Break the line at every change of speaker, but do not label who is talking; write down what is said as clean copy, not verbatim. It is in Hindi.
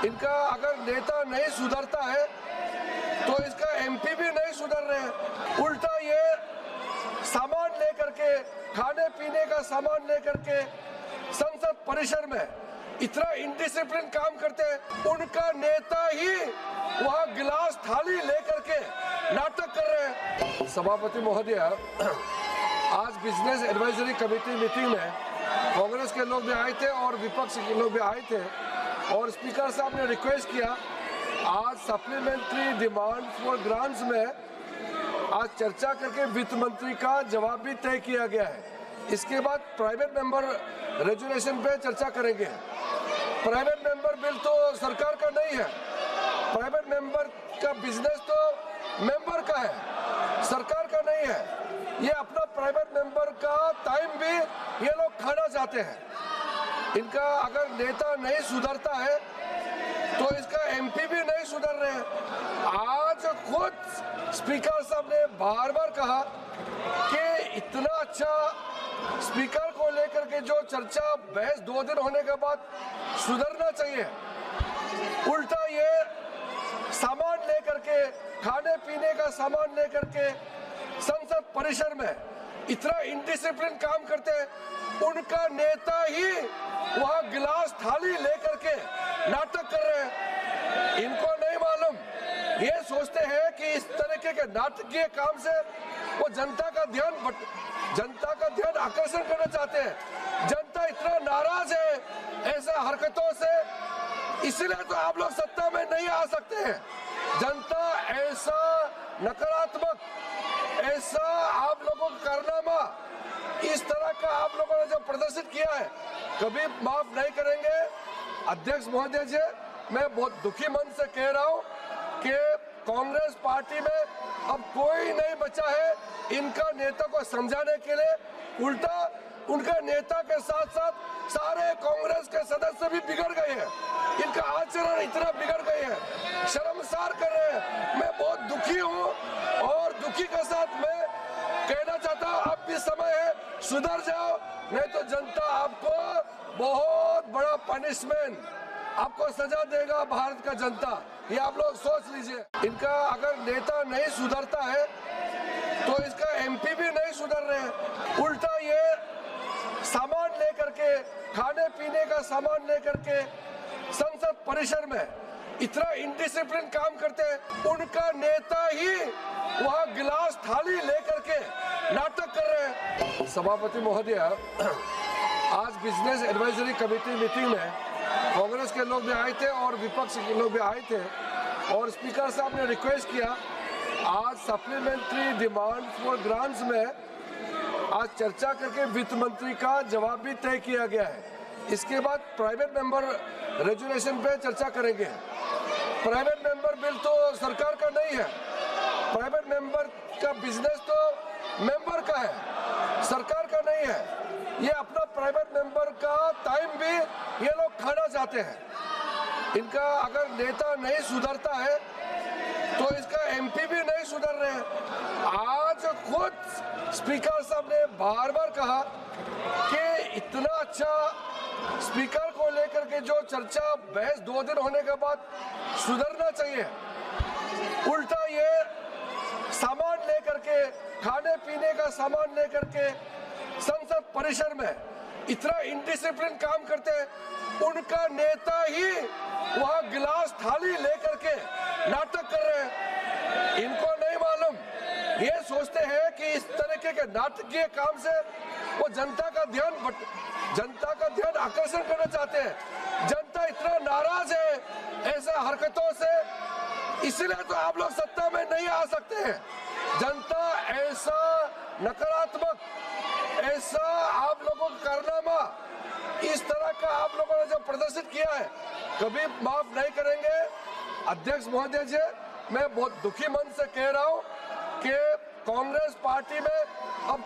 इनका अगर नेता नहीं सुधरता है तो इसका एमपी भी नहीं सुधर रहे हैं। उल्टा ये सामान लेकर के, खाने पीने का सामान लेकर के संसद परिसर में इतना इनडिसिप्लिन काम करते हैं। उनका नेता ही वहां गिलास थाली लेकर के नाटक कर रहे हैं। सभापति महोदय, आज बिजनेस एडवाइजरी कमेटी मीटिंग में कांग्रेस के लोग भी आए थे और विपक्ष के लोग भी आए थे और स्पीकर साहब ने रिक्वेस्ट किया आज सप्लीमेंट्री डिमांड फॉर ग्रांट्स में आज चर्चा करके वित्त मंत्री का जवाब भी तय किया गया है। इसके बाद प्राइवेट मेंबर रेजुलेशन पे चर्चा करेंगे। प्राइवेट मेंबर बिल तो सरकार का नहीं है, प्राइवेट मेंबर का बिजनेस तो मेंबर का है, सरकार का नहीं है। ये अपना प्राइवेट मेंबर का टाइम भी ये लोग खाना चाहते हैं। इनका अगर नेता नहीं सुधरता है तो इसका एमपी भी नहीं सुधर रहे हैं। आज खुद स्पीकर साहब ने बार बार कहा कि इतना अच्छा स्पीकर को लेकर के जो चर्चा बहस 2 दिन होने के बाद सुधरना चाहिए। उल्टा ये सामान लेकर के, खाने पीने का सामान लेकर के संसद परिसर में इतना इनडिसिप्लिन काम करते हैं। उनका नेता ही वहां गिलास थाली लेकर के नाटक कर रहे हैं। इनको नहीं मालूम, ये सोचते हैं कि इस तरीके के नाटकीय काम से वो जनता का ध्यान आकर्षण करना चाहते हैं। जनता इतना नाराज है ऐसे हरकतों से, इसलिए तो आप लोग सत्ता में नहीं आ सकते हैं। जनता ऐसा नकारात्मक, ऐसा आप लोगों का कारनामा, इस तरह का आप लोगों ने जो प्रदर्शित किया है कभी माफ नहीं करेंगे। अध्यक्ष महोदय जी, मैं बहुत दुखी मन से कह रहा हूं कि कांग्रेस पार्टी में अब कोई नहीं बचा है इनका नेता को समझाने के लिए। उल्टा उनका नेता के साथ साथ सारे कांग्रेस के सदस्य भी बिगड़ गए हैं। इनका आचरण इतना बिगड़ गए हैं, शर्मसार कर रहे हैं। मैं बहुत दुखी हूं और दुखी के साथ मैं कहना चाहता हूं अब भी समय है, सुधर जाओ, नहीं तो जनता आपको बहुत बड़ा पनिशमेंट, आपको सजा देगा भारत का जनता। ये आप लोग सोच लीजिए। इनका अगर नेता नहीं सुधरता है तो इसका एमपी भी नहीं सुधर रहे हैं। उल्टा ये सामान लेकर के, खाने पीने का सामान लेकर के संसद परिसर में इतना इनडिसिप्लिन काम करते हैं। उनका नेता ही वहां गिलास थाली लेकर के नाटक कर रहे हैं। सभापति महोदय, आज बिजनेस एडवाइजरी कमेटी मीटिंग में कांग्रेस के लोग भी आए थे और विपक्ष के लोग भी आए थे और स्पीकर साहब ने रिक्वेस्ट किया आज सप्लीमेंट्री डिमांड फॉर ग्रांट्स में आज चर्चा करके वित्त मंत्री का जवाब भी तय किया गया है। इसके बाद प्राइवेट मेंबर रेजुलेशन पे चर्चा करेंगे। प्राइवेट मेंबर बिल तो सरकार का नहीं है, प्राइवेट मेंबर का बिजनेस तो मेंबर का है, सरकार का नहीं है। ये अपना प्राइवेट मेंबर का टाइम भी ये लोग खाना चाहते हैं। इनका अगर नेता नहीं सुधरता है तो इसका एमपी भी नहीं सुधर रहे हैं। आज खुद स्पीकर साहब ने बार बार कहा कि इतना अच्छा स्पीकर को लेकर के जो चर्चा बहस 2 दिन होने के बाद सुधरना चाहिए। उल्टा ये सामान लेकर के, खाने पीने का सामान लेकर के संसद परिसर में इतना इनडिसिप्लिन काम करते हैं। उनका नेता ही वहां गिलास थाली लेकर के नाटक कर रहे हैं। इनको नहीं मालूम, ये सोचते हैं कि इस तरीके के नाटकीय काम से वो जनता का ध्यान आकर्षण करना चाहते हैं। जनता इतना नाराज है ऐसे हरकतों से, इसलिए तो आप लोग सत्ता में नहीं आ सकते हैं। जनता ऐसा नकारात्मक, ऐसा आप लोगों का कारनामा, इस तरह का आप लोगों ने जो प्रदर्शित किया है कभी माफ नहीं करेंगे। अध्यक्ष महोदय जी, मैं बहुत दुखी मन से कह रहा हूं कि कांग्रेस पार्टी में अब